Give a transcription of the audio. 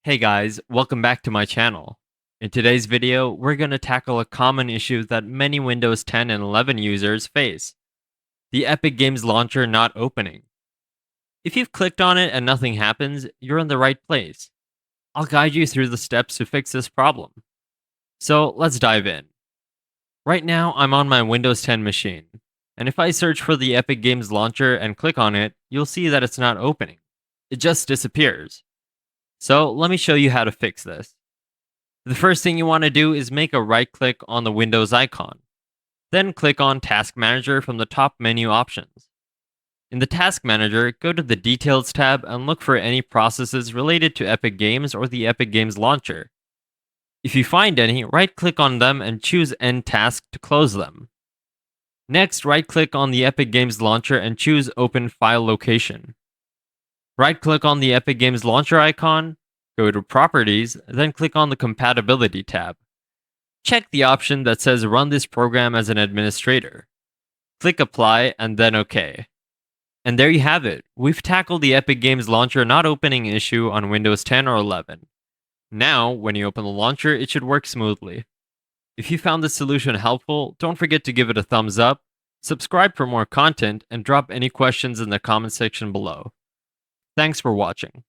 Hey guys, welcome back to my channel. In today's video, we're going to tackle a common issue that many Windows 10 and 11 users face: the Epic Games Launcher not opening. If you've clicked on it and nothing happens, you're in the right place. I'll guide you through the steps to fix this problem. So let's dive in. Right now, I'm on my Windows 10 machine, and if I search for the Epic Games Launcher and click on it, you'll see that it's not opening. It just disappears. So let me show you how to fix this. The first thing you want to do is make a right click on the Windows icon. Then click on Task Manager from the top menu options. In the Task Manager, go to the Details tab and look for any processes related to Epic Games or the Epic Games Launcher. If you find any, right click on them and choose End Task to close them. Next, right click on the Epic Games Launcher and choose Open File Location. Right click on the Epic Games Launcher icon, go to Properties, then click on the Compatibility tab. Check the option that says Run this program as an administrator. Click Apply and then OK. And there you have it. We've tackled the Epic Games Launcher not opening issue on Windows 10 or 11. Now, when you open the launcher, it should work smoothly. If you found this solution helpful, don't forget to give it a thumbs up, subscribe for more content, and drop any questions in the comment section below. Thanks for watching.